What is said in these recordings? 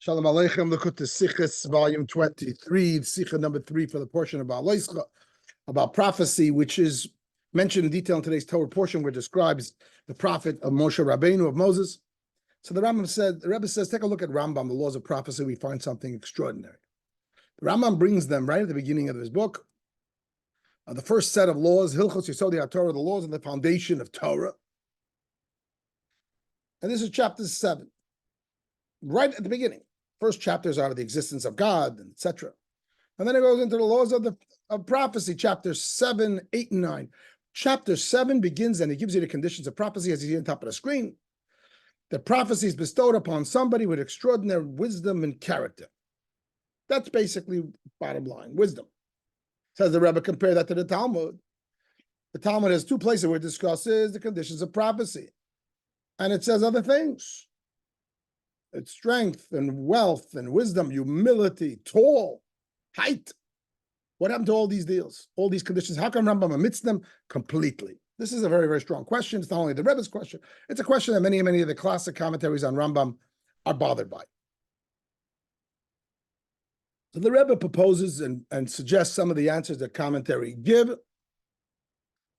Shalom Aleichem. Look at the Sicha, volume 23, Sicha number 3 for the portion of Behaalosecha, about prophecy, which is mentioned in detail in today's Torah portion, where it describes the prophet of Moshe Rabbeinu, of Moses. So the Rebbe says, take a look at Rambam, the laws of prophecy. We find something extraordinary. The Rambam brings them right at the beginning of his book. The first set of laws, Hilchos Yesodei HaTorah, the laws of the foundation of Torah. And this is chapter 7, right at the beginning. First chapters are the existence of God, etc. And then it goes into the laws of prophecy, chapters 7, 8, and 9. Chapter 7 begins, and it gives you the conditions of prophecy, as you see on top of the screen. The prophecy is bestowed upon somebody with extraordinary wisdom and character. That's basically bottom line, wisdom. Says the Rebbe, compare that to the Talmud. The Talmud has two places where it discusses the conditions of prophecy. And it says other things. It's strength and wealth and wisdom, humility, tall, height. What happened to all these deals, all these conditions? How come Rambam omits them completely? This is a very, very strong question. It's not only the Rebbe's question. It's a question that many of the classic commentaries on Rambam are bothered by. So the Rebbe proposes and suggests some of the answers that commentary give,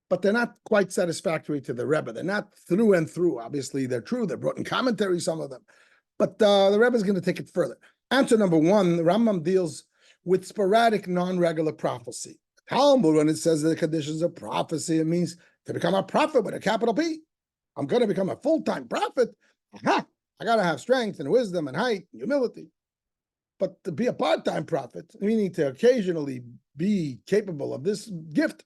but they're not quite satisfactory to the Rebbe. They're not through and through. Obviously, they're true. They're brought in commentary, some of them. But the Rebbe is going to take it further. Answer number one, the Rambam deals with sporadic, non-regular prophecy. Talmud, when it says the conditions of prophecy, it means to become a prophet with a capital P. I'm going to become a full-time prophet. Aha! I got to have strength and wisdom and height and humility. But to be a part-time prophet, meaning to occasionally be capable of this gift,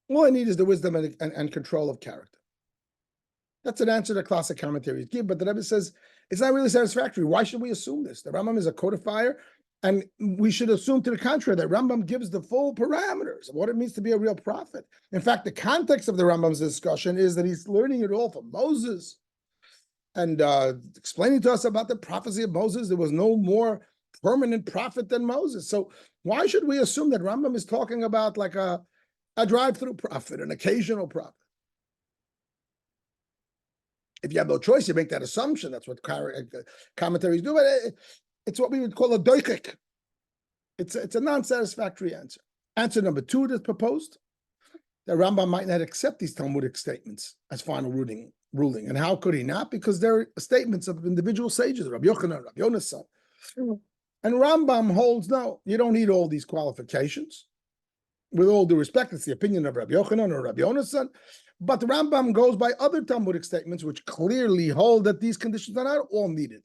all I need is the wisdom and control of character. That's an answer that classic commentaries give, but the Rebbe says it's not really satisfactory. Why should we assume this? The Rambam is a codifier, and we should assume to the contrary that Rambam gives the full parameters of what it means to be a real prophet. In fact, the context of the Rambam's discussion is that he's learning it all from Moses and explaining to us about the prophecy of Moses. There was no more permanent prophet than Moses. So why should we assume that Rambam is talking about like a drive-through prophet, an occasional prophet? If you have no choice, you make that assumption. That's what commentaries do. But it's what we would call a doikik. It's a non-satisfactory answer. Answer number two that's proposed, that Rambam might not accept these Talmudic statements as final ruling. And how could he not? Because they're statements of individual sages, Rabbi Yochanan, Rabbi Yonasan. And Rambam holds, no, you don't need all these qualifications. With all due respect, it's the opinion of Rabbi Yochanan or Rabbi Yonasan. But the Rambam goes by other Talmudic statements which clearly hold that these conditions are not all needed.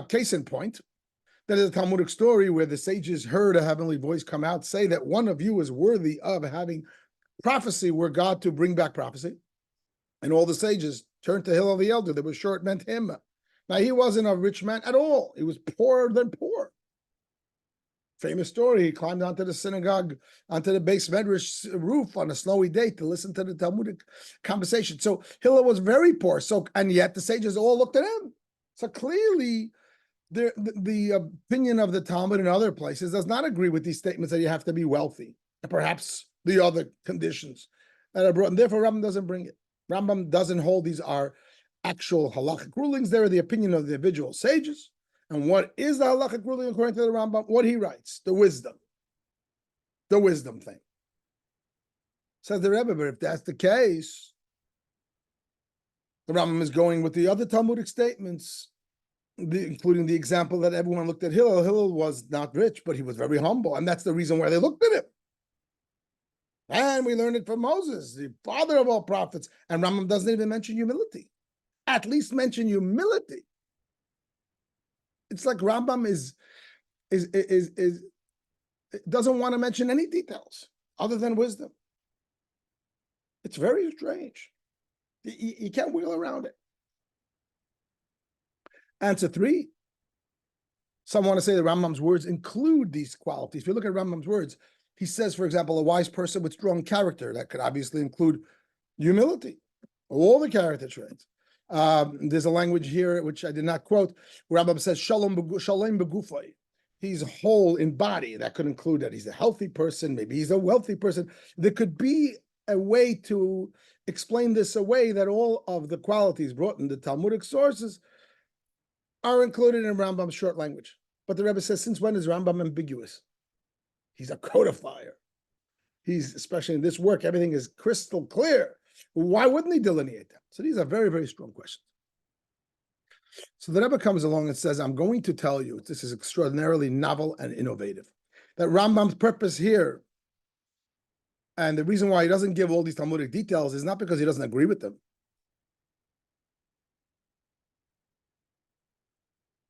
Case in point, that is a Talmudic story where the sages heard a heavenly voice come out, say that one of you is worthy of having prophecy, were God to bring back prophecy. And all the sages turned to Hillel the elder. They were sure it meant him. Now, he wasn't a rich man at all. He was poorer than poor. Famous story, he climbed onto the synagogue, onto the base medrash roof on a snowy day to listen to the Talmudic conversation. So Hillel was very poor. And yet the sages all looked at him. So clearly, the opinion of the Talmud in other places does not agree with these statements that you have to be wealthy, and perhaps the other conditions that are brought. And therefore, Rambam doesn't bring it. Rambam doesn't hold these are actual halachic rulings. They're the opinion of the individual sages. And what is the halachic ruling according to the Rambam? What he writes, the wisdom thing. Says the Rebbe, but if that's the case, the Rambam is going with the other Talmudic statements, including the example that everyone looked at Hillel. Hillel was not rich, but he was very humble, and that's the reason why they looked at him. And we learned it from Moses, the father of all prophets. And Rambam doesn't even mention humility. At least mention humility. It's like Rambam doesn't want to mention any details other than wisdom. It's very strange. You can't wheel around it. Answer three. Some want to say that Rambam's words include these qualities. If you look at Rambam's words, he says, for example, a wise person with strong character. That could obviously include humility, all the character traits. There's a language here which I did not quote, where Rabbi says Shalom begufay. He's whole in body. That could include that he's a healthy person, maybe he's a wealthy person. There could be a way to explain this away, that all of the qualities brought in the Talmudic sources are included in Rambam's short language. But the Rebbe says, since when is Rambam ambiguous? He's a codifier. He's, especially in this work, everything is crystal clear. Why wouldn't he delineate them? So these are very, very strong questions. So the Rebbe comes along and says, I'm going to tell you, this is extraordinarily novel and innovative, that Rambam's purpose here, and the reason why he doesn't give all these Talmudic details is not because he doesn't agree with them,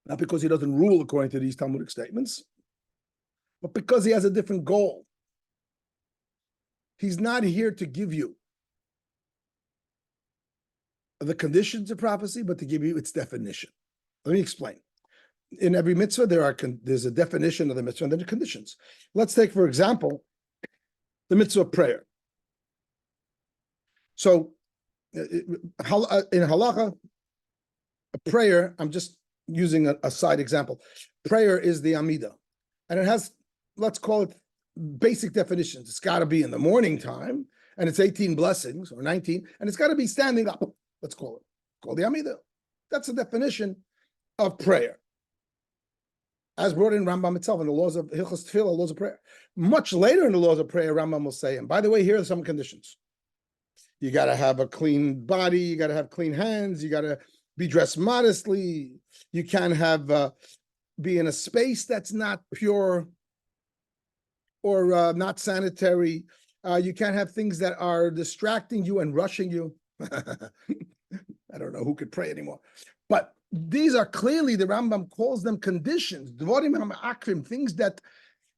not because he doesn't rule according to these Talmudic statements, but because he has a different goal. He's not here to give you the conditions of prophecy, but to give you its definition. Let me explain. In every mitzvah, there's a definition of the mitzvah and then the conditions. Let's take, for example, the mitzvah of prayer. So, in halacha, a prayer, I'm just using a side example. Prayer is the Amida, and it has, let's call it, basic definitions. It's got to be in the morning time, and it's 18 blessings or 19, and it's got to be standing up. Let's call it. Called the Amida. That's the definition of prayer, as brought in Rambam itself in the laws of Hilchos Tefillah, laws of prayer. Much later in the laws of prayer, Rambam will say, and by the way, here are some conditions. You got to have a clean body. You got to have clean hands. You got to be dressed modestly. You can't have be in a space that's not pure or not sanitary. You can't have things that are distracting you and rushing you. I don't know who could pray anymore. But these are clearly, the Rambam calls them conditions, things that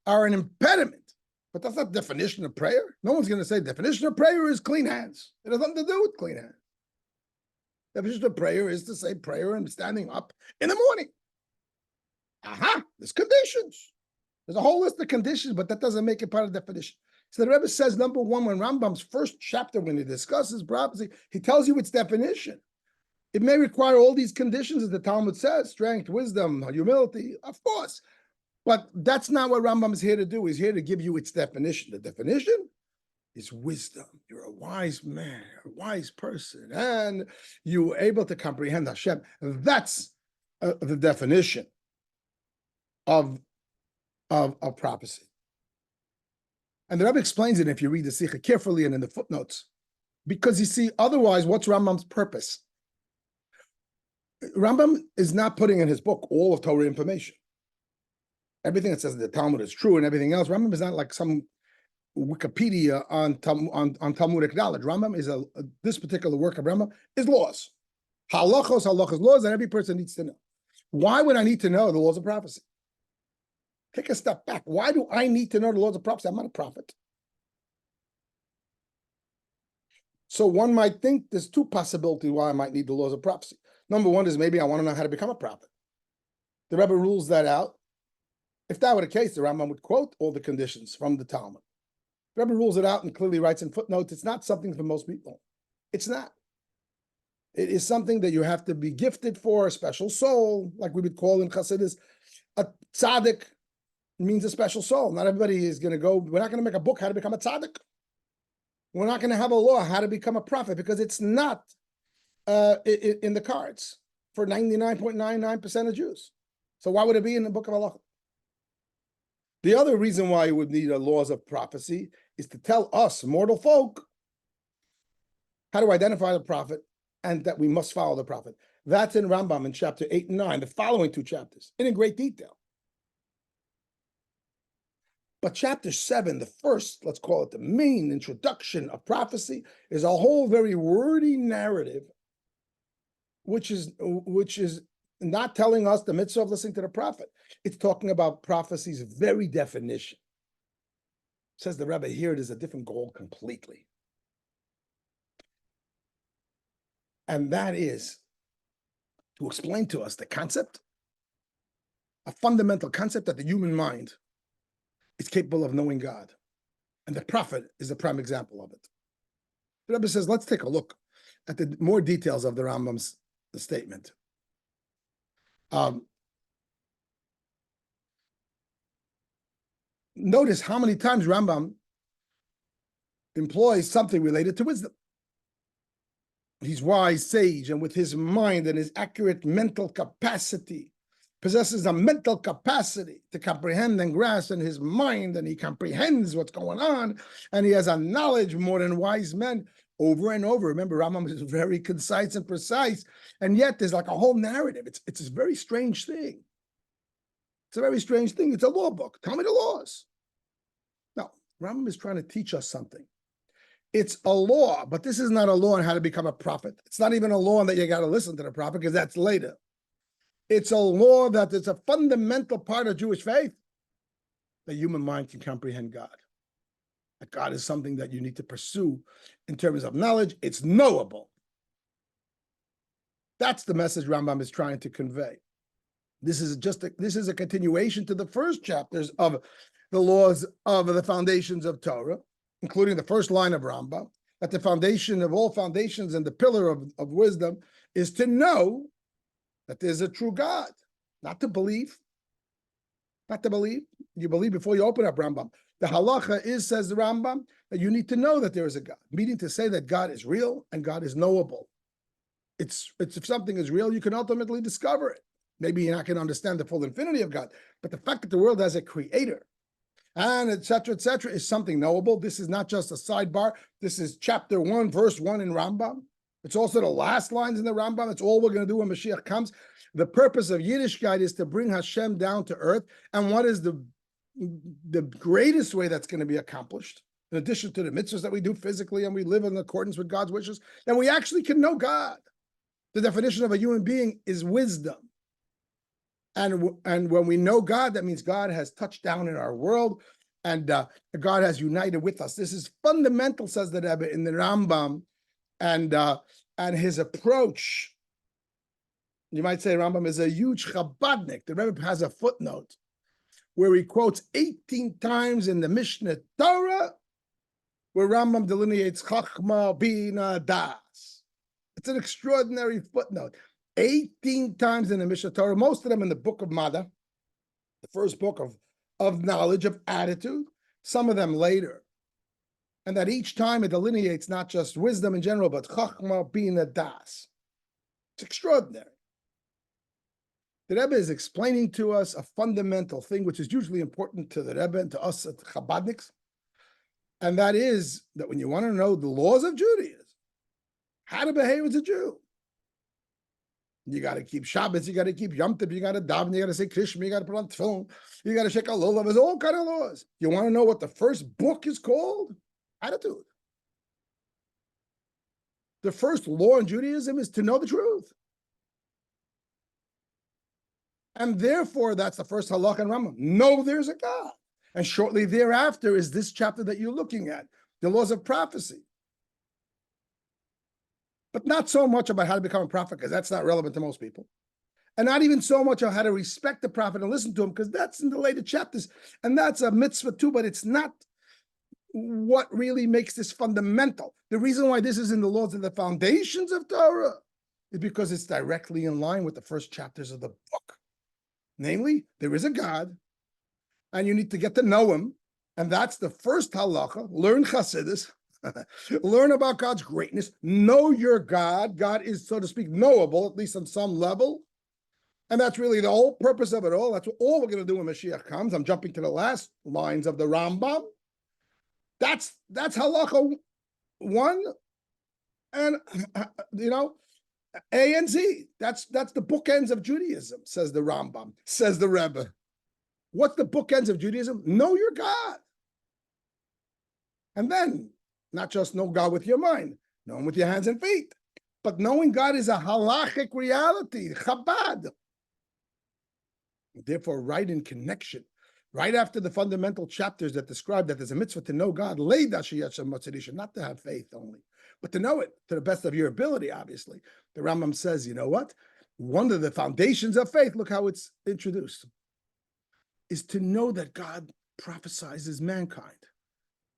are an impediment. But that's not the definition of prayer. No one's going to say the definition of prayer is clean hands. It has nothing to do with clean hands. The definition of prayer is to say prayer and standing up in the morning. There's conditions. There's a whole list of conditions, but that doesn't make it part of the definition. So the Rebbe says, number one, when Rambam's first chapter, when he discusses prophecy, he tells you its definition. It may require all these conditions, as the Talmud says, strength, wisdom, humility, of course. But that's not what Rambam is here to do. He's here to give you its definition. The definition is wisdom. You're a wise man, a wise person, and you're able to comprehend Hashem. That's the definition of prophecy. And the Rabbi explains it if you read the Sicha carefully and in the footnotes. Because you see, otherwise, what's Rambam's purpose? Rambam is not putting in his book all of Torah information. Everything that says the Talmud is true and everything else. Rambam is not like some Wikipedia on Talmudic knowledge. Rambam is this particular work of Rambam is laws. Halachos, laws that every person needs to know. Why would I need to know the laws of prophecy? Take a step back. Why do I need to know the laws of prophecy? I'm not a prophet. So one might think there's two possibilities why I might need the laws of prophecy. Number one is maybe I want to know how to become a prophet. The Rebbe rules that out. If that were the case, the Rambam would quote all the conditions from the Talmud. The Rebbe rules it out and clearly writes in footnotes, it's not something for most people. It's not. It is something that you have to be gifted for, a special soul, like we would call in Chassidus, a tzaddik means a special soul. Not everybody is going to go, we're not going to make a book how to become a tzaddik. We're not going to have a law how to become a prophet because it's not in the cards for 99.99% of Jews. So why would it be in the book of Allah? The other reason why you would need a laws of prophecy is to tell us, mortal folk, how to identify the prophet and that we must follow the prophet. That's in Rambam in chapter 8 and 9, the following two chapters, in great detail. But chapter 7, the first, let's call it the main introduction of prophecy, is a whole very wordy narrative, which is not telling us the mitzvah of listening to the prophet. It's talking about prophecy's very definition. Says the Rebbe, here it is a different goal completely. And that is to explain to us the concept, a fundamental concept that the human mind is capable of knowing God. And the prophet is a prime example of it. The Rebbe says, let's take a look at the more details of the Rambam's statement. Notice how many times Rambam employs something related to wisdom. he's wise, sage, and with his mind and his accurate mental capacity, possesses a mental capacity to comprehend and grasp in his mind, and he comprehends what's going on, and he has a knowledge more than wise men over and over. Remember, Rambam is very concise and precise, and yet there's like a whole narrative. It's a very strange thing. It's a very strange thing. It's a law book. Tell me the laws. No, Rambam is trying to teach us something. It's a law, but this is not a law on how to become a prophet. It's not even a law on that you got to listen to the prophet, because that's later. It's a law that it's a fundamental part of Jewish faith. The human mind can comprehend God. That God is something that you need to pursue in terms of knowledge. It's knowable. That's the message Rambam is trying to convey. This is a continuation to the first chapters of the laws of the foundations of Torah, including the first line of Rambam, that the foundation of all foundations and the pillar of wisdom is to know that there's a true God, not to believe. Not to believe. You believe before you open up Rambam. The halacha is, says the Rambam, that you need to know that there is a God, meaning to say that God is real and God is knowable. It's if something is real, you can ultimately discover it. Maybe you're not going to understand the full infinity of God, but the fact that the world has a creator and et cetera, is something knowable. This is not just a sidebar. This is chapter 1, verse 1 in Rambam. It's also the last lines in the Rambam. It's all we're going to do when Mashiach comes. The purpose of Yiddishkeit is to bring Hashem down to earth. And what is the greatest way that's going to be accomplished, in addition to the mitzvahs that we do physically and we live in accordance with God's wishes, then we actually can know God. The definition of a human being is wisdom. And when we know God, that means God has touched down in our world and God has united with us. This is fundamental, says the Rebbe in the Rambam, and his approach. You might say Rambam is a huge Chabadnik. The Rebbe has a footnote where he quotes 18 times in the Mishnah Torah, where Rambam delineates Chachma, Bina, Das. It's an extraordinary footnote. 18 times in the Mishnah Torah, most of them in the book of Mada, the first book of knowledge, of attitude, some of them later. And that each time it delineates not just wisdom in general, but Chachma, Bina, Das. It's extraordinary. The Rebbe is explaining to us a fundamental thing, which is usually important to the Rebbe and to us at Chabadniks, and that is that when you want to know the laws of Judaism, how to behave as a Jew, you got to keep Shabbos, you got to keep Yom Tov, you got to daven, you got to say Krishma, you got to put on tefillin, you got to shake a lulav. There's all kind of laws. You want to know what the first book is called? Attitude. The first law in Judaism is to know the truth. And therefore, that's the first halakha in Rambam. Know there's a God. And shortly thereafter is this chapter that you're looking at, the laws of prophecy. But not so much about how to become a prophet, because that's not relevant to most people. And not even so much on how to respect the prophet and listen to him, because that's in the later chapters. And that's a mitzvah too, but it's not what really makes this fundamental. The reason why this is in the laws of the foundations of Torah is because it's directly in line with the first chapters of the book. Namely, there is a God, and you need to get to know him. And that's the first halacha. Learn Chassidus. Learn about God's greatness. Know your God. God is, so to speak, knowable, at least on some level. And that's really the whole purpose of it all. That's all we're going to do when Mashiach comes. I'm jumping to the last lines of the Rambam. That's halacha 1, and A and Z. That's the bookends of Judaism, says the Rambam, says the Rebbe. What's the bookends of Judaism? Know your God. And then, not just know God with your mind, know him with your hands and feet, but knowing God is a halachic reality, Chabad. Therefore, right in connection, right after the fundamental chapters that describe that there's a mitzvah to know God, not to have faith only, but to know it to the best of your ability, obviously. The Rambam says, you know what? One of the foundations of faith, look how it's introduced, is to know that God prophesizes mankind.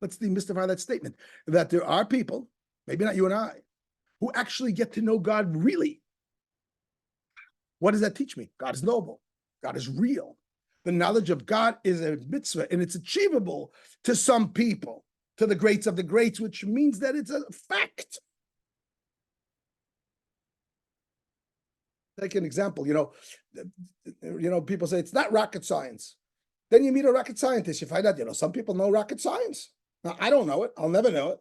Let's demystify that statement, that there are people, maybe not you and I, who actually get to know God really. What does that teach me? God is noble. God is real. The knowledge of God is a mitzvah, and it's achievable to some people, to the greats of the greats, which means that it's a fact. take an example. People say it's not rocket science. Then you meet a rocket scientist, you find out, some people know rocket science. Now, I don't know it. I'll never know it.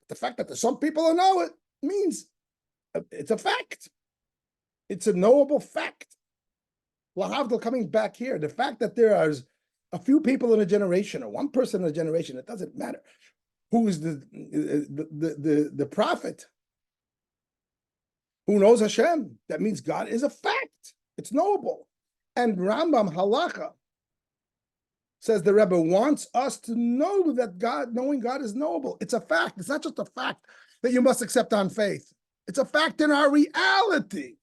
The fact that there's some people who know it means it's a fact. It's a knowable fact. Lahavdil, coming back here, the fact that there are a few people in a generation or one person in a generation, it doesn't matter who is the prophet who knows Hashem. That means God is a fact. It's knowable. And Rambam Halacha says the Rebbe wants us to know that knowing God is knowable. It's a fact. It's not just a fact that you must accept on faith. It's a fact in our reality.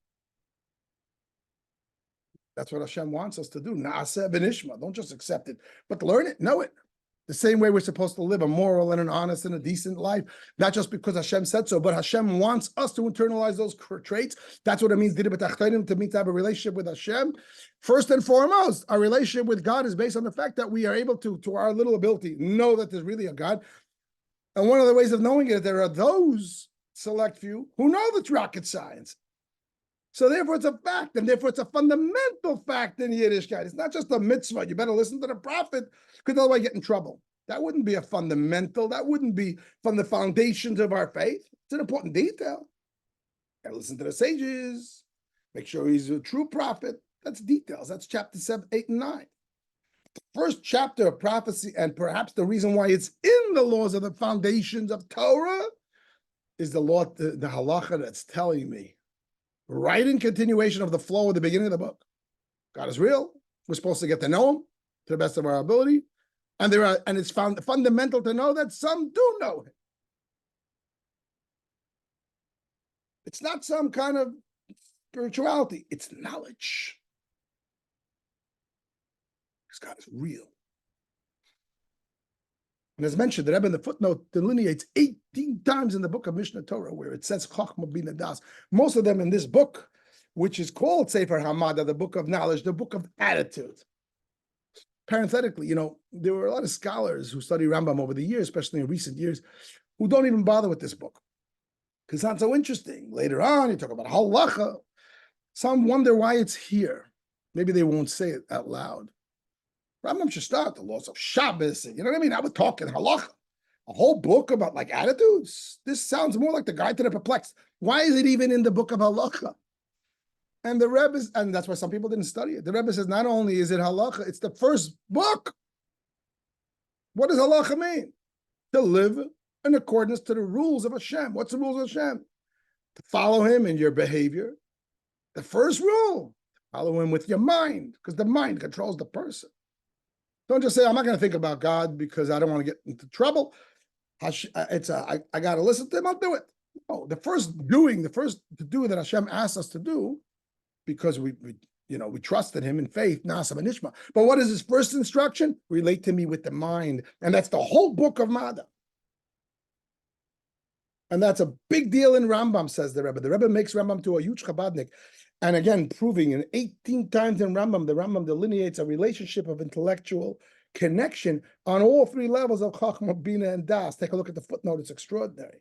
That's what Hashem wants us to do. Naaseh v'nishma. Don't just accept it, but learn it, know it. The same way we're supposed to live a moral and an honest and a decent life, not just because Hashem said so, but Hashem wants us to internalize those traits. That's what it means to meet to have a relationship with Hashem. First and foremost, our relationship with God is based on the fact that we are able to our little ability, know that there's really a God. And one of the ways of knowing it, there are those select few who know that's rocket science. So therefore it's a fact, and therefore it's a fundamental fact in Yiddishkeit. It's not just a mitzvah. You better listen to the prophet, because otherwise you get in trouble. That wouldn't be a fundamental. That wouldn't be from the foundations of our faith. It's an important detail. You gotta listen to the sages. Make sure he's a true prophet. That's details. That's chapter 7, 8, and 9. The first chapter of prophecy, and perhaps the reason why it's in the laws of the foundations of Torah, is the law, the halacha that's telling me, right in continuation of the flow of the beginning of the book. God is real. We're supposed to get to know him to the best of our ability. And it's fundamental to know that some do know him. It's not some kind of spirituality. It's knowledge. Because God is real. And as mentioned, the Rebbe in the footnote delineates 18 times in the book of Mishnah Torah where it says Chochmah Bina Das. Most of them in this book, which is called Sefer Hamada, the book of knowledge, the book of attitude. Parenthetically, there were a lot of scholars who study Rambam over the years, especially in recent years, who don't even bother with this book because it's not so interesting. Later on, you talk about halacha. Some wonder why it's here. Maybe they won't say it out loud. Rambam should start the laws of Shabbos. You know what I mean? I was talking halacha, a whole book about attitudes. This sounds more like the Guide to the Perplexed. Why is it even in the book of halacha? And the Rebbe, and that's why some people didn't study it. The Rebbe says not only is it halacha, it's the first book. What does halacha mean? To live in accordance to the rules of Hashem. What's the rules of Hashem? To follow him in your behavior. The first rule, follow him with your mind, because the mind controls the person. Don't just say, I'm not going to think about God because I don't want to get into trouble. I got to listen to him, I'll do it. No, the first to do that Hashem asks us to do, because we trusted him in faith, Nasa Nishma. But what is his first instruction? Relate to me with the mind. And that's the whole book of Mada. And that's a big deal in Rambam, says the Rebbe. The Rebbe makes Rambam to a huge Chabadnik. And again, proving in 18 times in Rambam, the Rambam delineates a relationship of intellectual connection on all three levels of Chachma, Bina, and Das. Take a look at the footnote. It's extraordinary.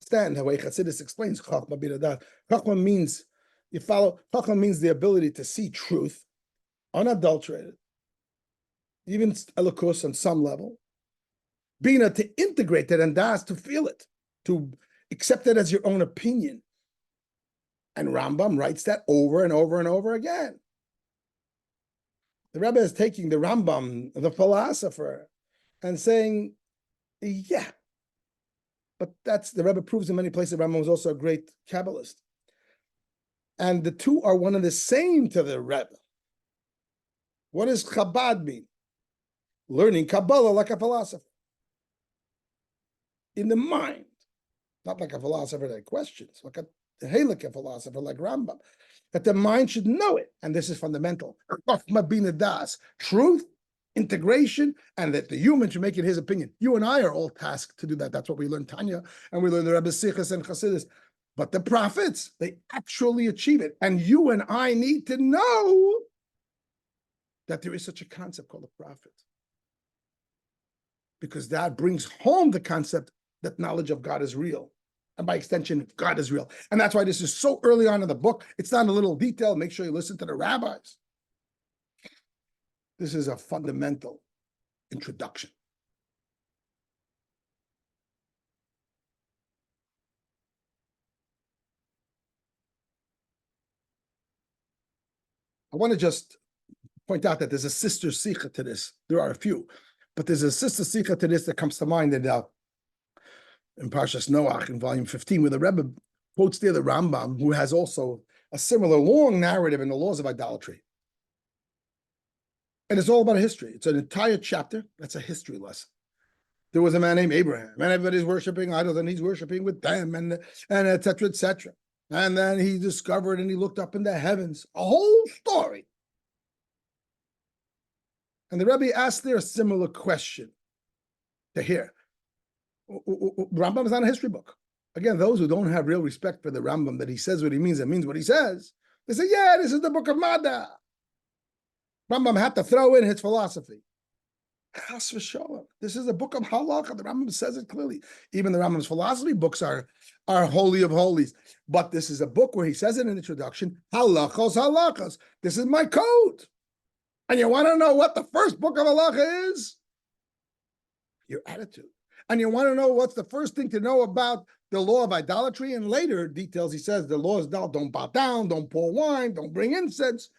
Understand the way Chassidus explains Chachma, Bina, Das. Chachma means Chachma means the ability to see truth, unadulterated, even elokus on some level. Bina, to integrate it, and Das, to feel it, to accept it as your own opinion. And Rambam writes that over and over and over again. The Rebbe is taking the Rambam, the philosopher, and saying, yeah, but the Rebbe proves in many places Rambam was also a great Kabbalist. And the two are one and the same to the Rebbe. What does Chabad mean? Learning Kabbalah like a philosopher. In the mind. Not like a philosopher that questions, like a Halakha philosopher like Rambam, that the mind should know it. And this is fundamental. Truth, integration, and that the human should make it his opinion. You and I are all tasked to do that. That's what we learn Tanya, and we learn the Rebbe Sichas and Chassidus. But the prophets, they actually achieve it. And you and I need to know that there is such a concept called a prophet. Because that brings home the concept that knowledge of God is real. And by extension, God is real. And that's why this is so early on in the book. It's not a little detail. Make sure you listen to the rabbis. This is a fundamental introduction. I want to just point out that there's a sister Sicha to this. There are a few, but there's a sister Sicha to this that comes to mind in Parshas Noach in volume 15, where the Rebbe quotes there the Rambam, who has also a similar long narrative in the laws of idolatry. And it's all about history. It's an entire chapter. That's a history lesson. There was a man named Abraham, and everybody's worshiping idols, and he's worshiping with them, and et cetera, et cetera. And then he discovered and he looked up in the heavens. A whole story. And the Rebbe asked there a similar question to hear. Rambam is not a history book. Again, those who don't have real respect for the Rambam, that he says what he means and means what he says, they say, yeah, this is the book of Mada. Rambam had to throw in his philosophy. Chas v'sholom. This is a book of halakha. The Rambam says it clearly. Even the Rambam's philosophy books are holy of holies. But this is a book where he says in an introduction, halachos, halachos. This is my code. And you want to know what the first book of halacha is? Your attitude. And you want to know what's the first thing to know about the law of idolatry? And later details, he says the law is don't bow down, don't pour wine, don't bring incense.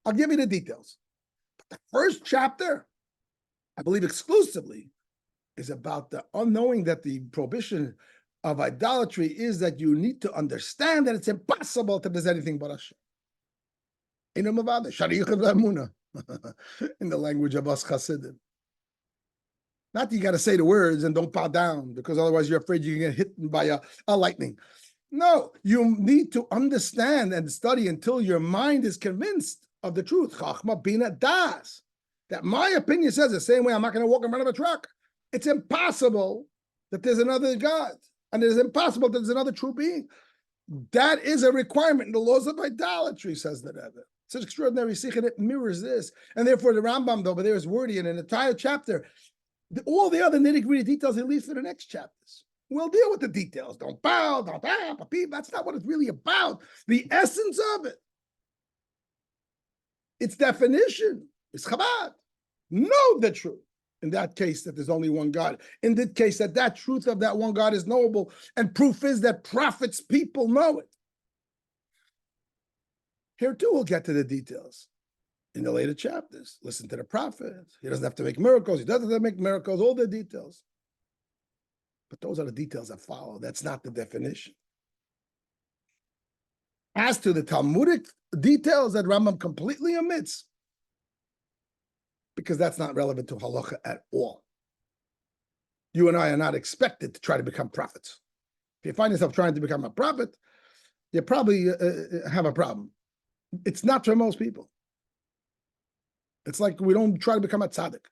I'll give you the details. But the first chapter, I believe exclusively, is about the unknowing that the prohibition of idolatry is that you need to understand that it's impossible to be anything but Hashem. In the language of us Hasidim. Not that you got to say the words and don't bow down, because otherwise you're afraid you can get hit by a lightning. No, you need to understand and study until your mind is convinced of the truth. Chachma bina das. That my opinion says the same way I'm not going to walk in front of a truck. It's impossible that there's another God, and it is impossible that there's another true being. That is a requirement in the laws of idolatry, says the Rebbe. It's an extraordinary Sicha that mirrors this. And therefore the Rambam over there is wordy in an entire chapter. All the other nitty-gritty details he leaves for the next chapters. We'll deal with the details. Don't bow, don't that's not what it's really about. The essence of it. Its definition is Chabad. Know the truth. In that case, that there's only one God. In that case, that truth of that one God is knowable. And proof is that prophets, people know it. Here too, we'll get to the details in the later chapters. Listen to the prophet. He doesn't have to make miracles. He doesn't have to make miracles, all the details. But those are the details that follow. That's not the definition. As to the Talmudic details that Rambam completely omits, because that's not relevant to halacha at all. You and I are not expected to try to become prophets. If you find yourself trying to become a prophet, you probably have a problem. It's not for most people. It's like we don't try to become a tzaddik.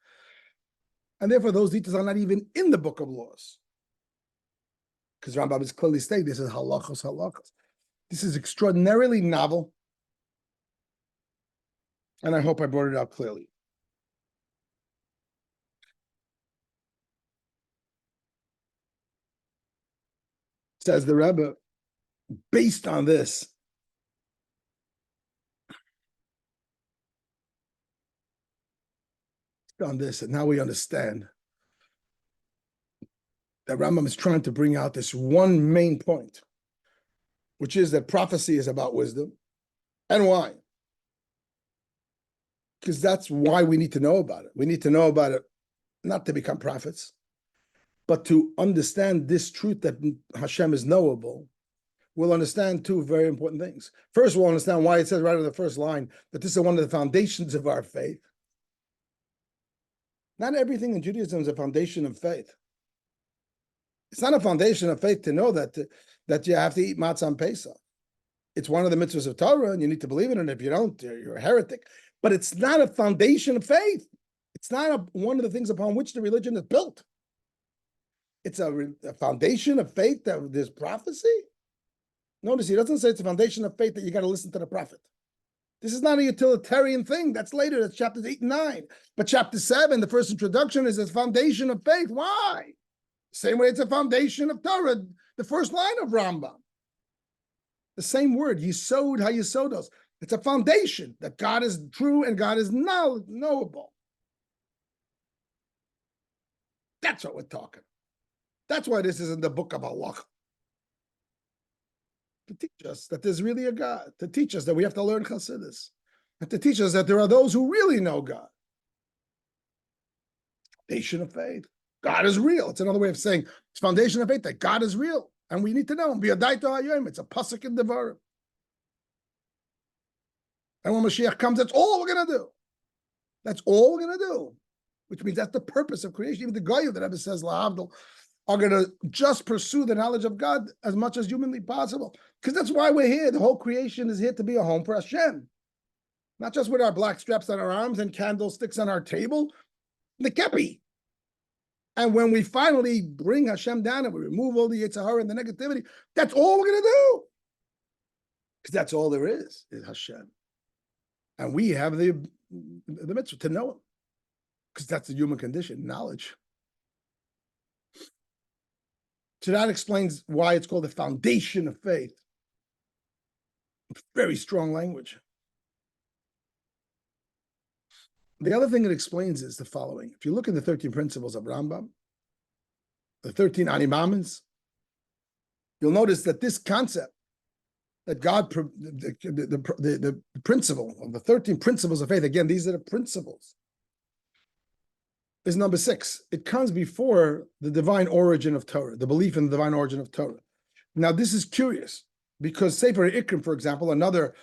And therefore, those details are not even in the book of laws. Because Rambam is clearly stating this is halachos, halachos. This is extraordinarily novel. And I hope I brought it out clearly. Says the Rebbe, based on this, and now we understand that Rambam is trying to bring out this one main point, which is that prophecy is about wisdom. And why? Because that's why we need to know about it. We need to know about it not to become prophets, but to understand this truth that Hashem is knowable. We'll understand two very important things. First, we'll understand why it says right in the first line that this is one of the foundations of our faith. Not everything in Judaism is a foundation of faith. It's not a foundation of faith to know that you have to eat matzah on Pesach. It's one of the mitzvahs of Torah, and you need to believe in it. If you don't, you're a heretic. But it's not a foundation of faith. It's not one of the things upon which the religion is built. It's a foundation of faith that there's prophecy. Notice he doesn't say it's a foundation of faith that you got to listen to the prophet. This is not a utilitarian thing. That's later. That's chapters 8 and 9. But chapter 7, the first introduction, is a foundation of faith. Why? Same way it's a foundation of Torah. The first line of Rambam. The same word, Yisod HaYisodos. It's a foundation that God is true and God is knowable. That's what we're talking. That's why this is in the book of Allah. To teach us that there's really a God. To teach us that we have to learn Chassidus. And to teach us that there are those who really know God. Foundation of faith. God is real. It's another way of saying it's foundation of faith that God is real. And we need to know. It's a pasuk in Devarim. And when Mashiach comes, that's all we're going to do. That's all we're going to do. Which means that's the purpose of creation. Even the Goyim, that Rebbe says, Lahavdil, are going to just pursue the knowledge of God as much as humanly possible. Because that's why we're here. The whole creation is here to be a home for Hashem. Not just with our black straps on our arms and candlesticks on our table, the kepi. And when we finally bring Hashem down and we remove all the Yetzer Hara and the negativity, that's all we're going to do. Because that's all there is Hashem. And we have the mitzvah to know him. Because that's the human condition, knowledge. So that explains why it's called the foundation of faith. Very strong language. The other thing it explains is the following. If you look at the 13 principles of Rambam, the 13 animamins, you'll notice that this concept that God, the principle of the 13 principles of faith, again, these are the principles, is number 6. It comes before the divine origin of Torah, the belief in the divine origin of Torah. Now, this is curious because Sefer Ikrim, for example, another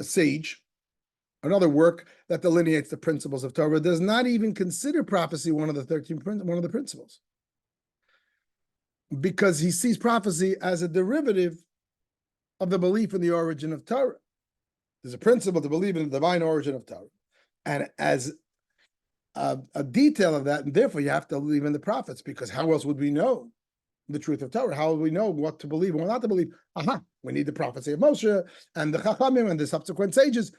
sage, another work that delineates the principles of Torah, does not even consider prophecy one of the principles, because he sees prophecy as a derivative of the belief in the origin of Torah. There's a principle to believe in the divine origin of Torah, and as a detail of that, and therefore you have to believe in the prophets, because how else would we know the truth of Torah? How would we know what to believe and what not to believe? We need the prophecy of Moshe and the Chachamim and the subsequent sages,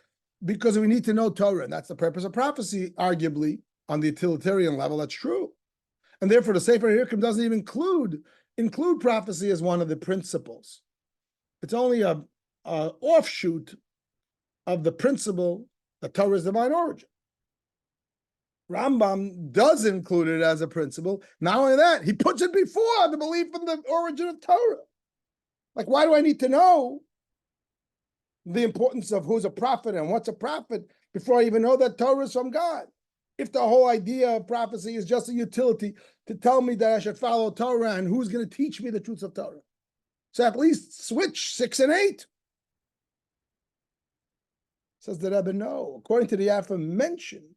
because we need to know Torah, and that's the purpose of prophecy, arguably, on the utilitarian level, that's true. And therefore, the Sefer Hirkim doesn't even include prophecy as one of the principles. It's only a offshoot of the principle that Torah is divine origin. Rambam does include it as a principle. Not only that, he puts it before the belief in the origin of Torah. Like, why do I need to know the importance of who's a prophet and what's a prophet before I even know that Torah is from God? If the whole idea of prophecy is just a utility to tell me that I should follow Torah and who's going to teach me the truths of Torah. So at least switch 6 and 8. Says the Rebbe, no. According to the aforementioned,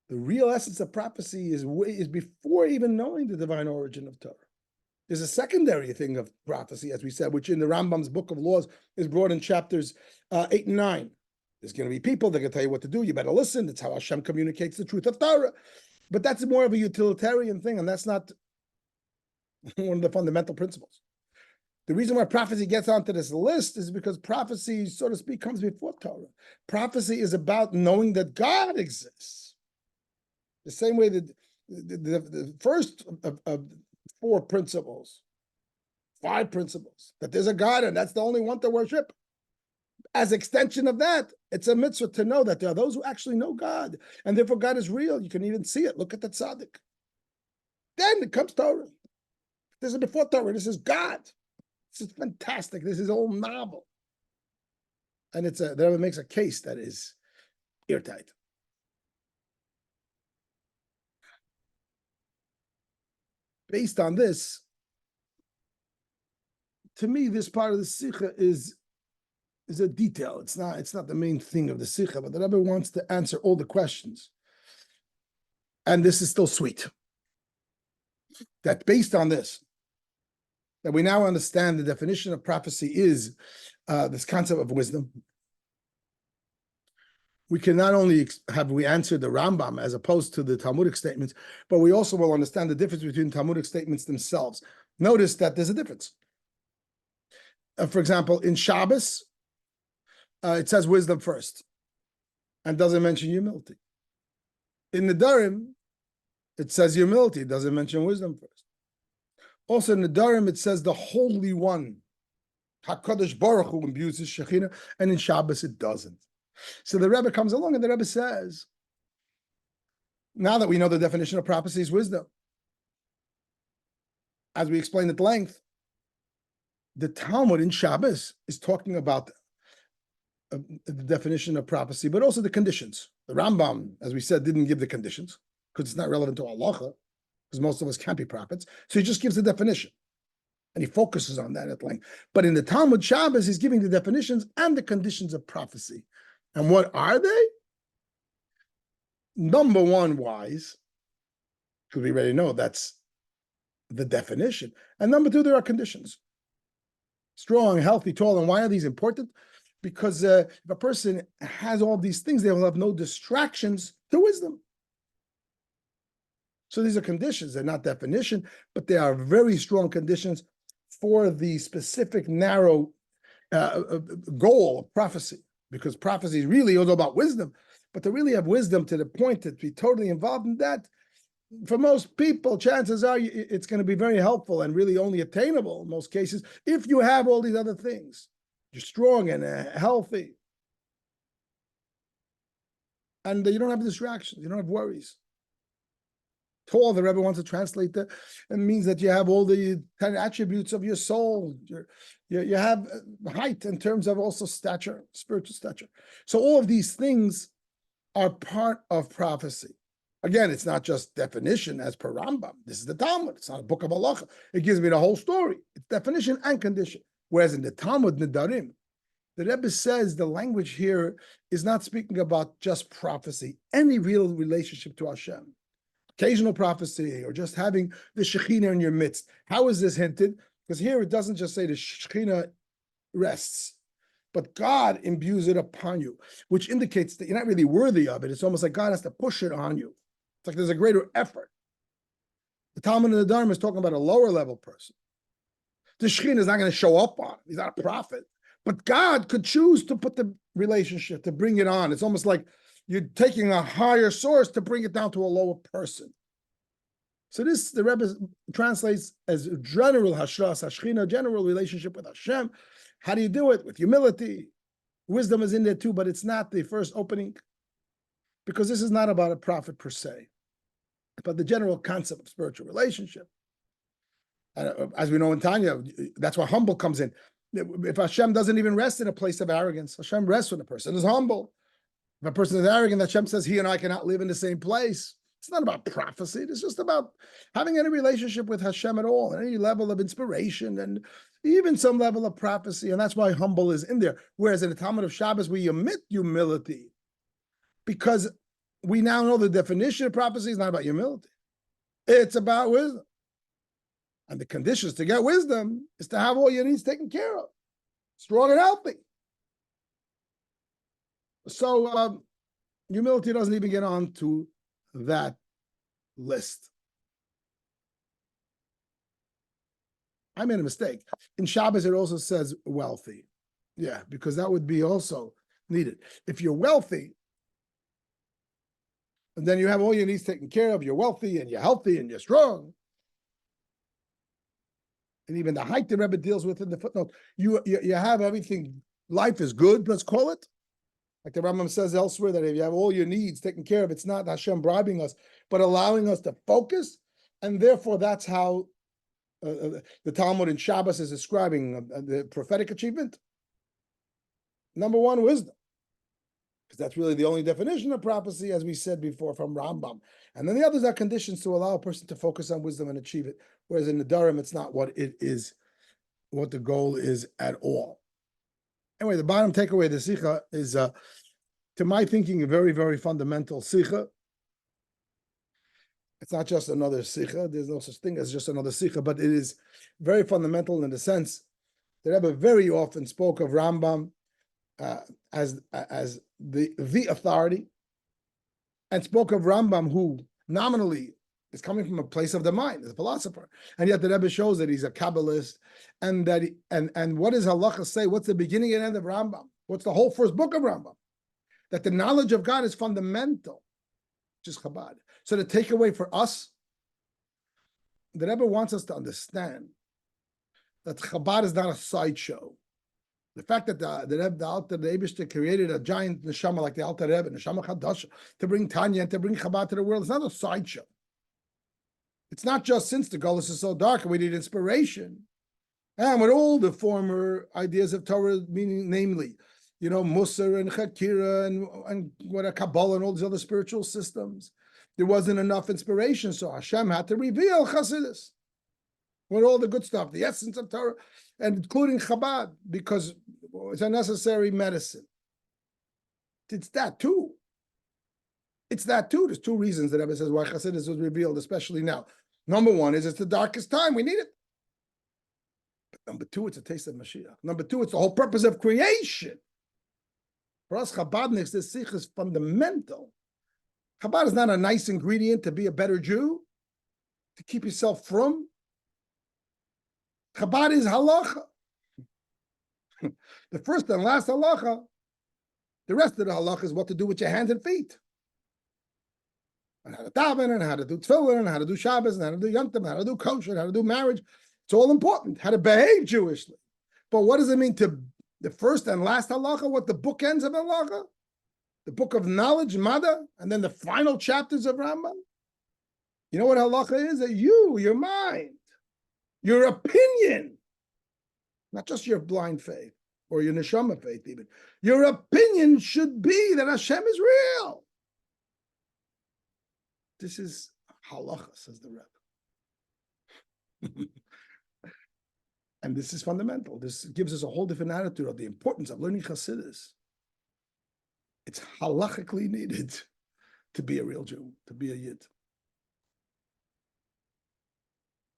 the real essence of prophecy is before even knowing the divine origin of Torah. There's a secondary thing of prophecy, as we said, which in the Rambam's Book of Laws is brought in chapters 8 and 9. There's going to be people that are going to tell you what to do. You better listen. That's how Hashem communicates the truth of Torah. But that's more of a utilitarian thing, and that's not one of the fundamental principles. The reason why prophecy gets onto this list is because prophecy, so to speak, comes before Torah. Prophecy is about knowing that God exists. The same way that the first of 4 principles, 5 principles, that there's a God and that's the only one to worship. As extension of that, it's a mitzvah to know that there are those who actually know God, and therefore God is real. You can even see it. Look at the tzaddik. Then it comes Torah. This is before Torah. This is God. This is fantastic. This is all novel. And the Rebbe makes a case that is airtight. Based on this, to me, this part of the Sicha is a detail. It's not the main thing of the Sicha, but the Rebbe wants to answer all the questions. And this is still sweet. That based on this, that we now understand the definition of prophecy is this concept of wisdom. We can not only have we answered the Rambam as opposed to the Talmudic statements, but we also will understand the difference between Talmudic statements themselves. Notice that there's a difference. For example, in Shabbos, it says wisdom first and doesn't mention humility. In the Nedarim, it says humility, it doesn't mention wisdom first. Also in the Nedarim, it says the Holy One, HaKadosh Baruch Hu, imbues his Shekhinah, and in Shabbos it doesn't. So the Rebbe comes along and the Rebbe says, now that we know the definition of prophecy is wisdom, as we explained at length, the Talmud in Shabbos is talking about the definition of prophecy, but also the conditions. The Rambam, as we said, didn't give the conditions because it's not relevant to halacha, because most of us can't be prophets. So he just gives the definition, and he focuses on that at length. But in the Talmud Shabbos, he's giving the definitions and the conditions of prophecy. And what are they? Number one, wise, because we already know that's the definition. And number two, there are conditions. Strong, healthy, tall. And why are these important? Because if a person has all these things, they will have no distractions to wisdom. So these are conditions. They're not definition, but they are very strong conditions for the specific narrow goal of prophecy. Because prophecy is really all about wisdom. But to really have wisdom to the point that be totally involved in that, for most people, chances are it's going to be very helpful and really only attainable in most cases if you have all these other things. You're strong and healthy. And you don't have distractions. You don't have worries. Tall, the Rebbe wants to translate that. It means that you have all the 10 attributes of your soul. You have height in terms of also stature, spiritual stature. So all of these things are part of prophecy. Again, it's not just definition as per Rambam. This is the Talmud. It's not a book of halacha. It gives me the whole story. It's definition and condition. Whereas in the Talmud Nedarim, the Rebbe says the language here is not speaking about just prophecy, any real relationship to Hashem. Occasional prophecy or just having the Shekhinah in your midst. How is this hinted? Because here it doesn't just say the Shekhinah rests, but God imbues it upon you, which indicates that you're not really worthy of it. It's almost like God has to push it on you. It's like there's a greater effort. The Talmud in the Dharma is talking about a lower level person. The Shekhinah is not going to show up on him. He's not a prophet. But God could choose to put the relationship, to bring it on. It's almost like you're taking a higher source to bring it down to a lower person. So this, the Rebbe translates as general hashras hashchina, general relationship with Hashem. How do you do it? With humility. Wisdom is in there too, but it's not the first opening, because this is not about a prophet per se, but the general concept of spiritual relationship. And as we know in Tanya, that's where humble comes in. If Hashem doesn't even rest in a place of arrogance, Hashem rests when a person is humble. If a person is arrogant, Hashem says he and I cannot live in the same place. It's not about prophecy. It's just about having any relationship with Hashem at all, any level of inspiration and even some level of prophecy. And that's why humble is in there. Whereas in the Talmud of Shabbos, we omit humility because we now know the definition of prophecy is not about humility. It's about wisdom. And the conditions to get wisdom is to have all your needs taken care of, strong and healthy. So humility doesn't even get on to that list. I made a mistake. In Shabbos, it also says wealthy. Yeah, because that would be also needed. If you're wealthy, and then you have all your needs taken care of, you're wealthy and you're healthy and you're strong. And even the height the Rebbe deals with in the footnote, you have everything, life is good, let's call it. Like the Rambam says elsewhere, that if you have all your needs taken care of, it's not Hashem bribing us, but allowing us to focus. And therefore, that's how the Talmud in Shabbos is describing the prophetic achievement. Number one, wisdom. Because that's really the only definition of prophecy, as we said before, from Rambam. And then the others are conditions to allow a person to focus on wisdom and achieve it. Whereas in the Nedarim, it's not what it is, what the goal is at all. Anyway, the bottom takeaway of the Sicha is, to my thinking, a very, very fundamental Sicha. It's not just another Sicha. There's no such thing as just another Sicha, but it is very fundamental in the sense that Rebbe very often spoke of Rambam as the authority, and spoke of Rambam, who nominally is coming from a place of the mind, as a philosopher, and yet the Rebbe shows that he's a Kabbalist, and that and what does Halacha say? What's the beginning and end of Rambam? What's the whole first book of Rambam? That the knowledge of God is fundamental, which is Chabad. So the takeaway for us the Rebbe wants us to understand that Chabad is not a sideshow. The fact that the Alter Rebbe created a giant neshama like the Alter Rebbe, neshama Chadash, to bring Tanya and to bring Chabad to the world, it's not a sideshow. It's not just since the Golus is so dark and we need inspiration. And with all the former ideas of Torah, meaning namely, Musar and Chakira and what a Kabbalah and all these other spiritual systems, there wasn't enough inspiration, so Hashem had to reveal Chassidus with all the good stuff, the essence of Torah, and including Chabad, because it's a necessary medicine. It's that too. There's two reasons that Rebbe says why Chassidus was revealed, especially now. Number one is it's the darkest time. We need it. But number two, it's a taste of Mashiach. Number two, it's the whole purpose of creation. For us Chabadniks, this Sicha is fundamental. Chabad is not a nice ingredient to be a better Jew, to keep yourself from. Chabad is halacha. The first and last halacha. The rest of the halacha is what to do with your hands and feet. And how to daven, and how to do tefillin, and how to do Shabbos, and how to do Yom Tov, and how to do kosher, and how to do marriage. It's all important. How to behave Jewishly. But what does it mean to the first and last halacha? What the bookends of halacha? The book of knowledge, Mada, and then the final chapters of Rambam. You know what halacha is? That your mind, your opinion, not just your blind faith or your neshama faith even. Your opinion should be that Hashem is real. This is halacha, says the Rebbe. And this is fundamental. This gives us a whole different attitude of the importance of learning Chassidus. It's halachically needed to be a real Jew, to be a Yid.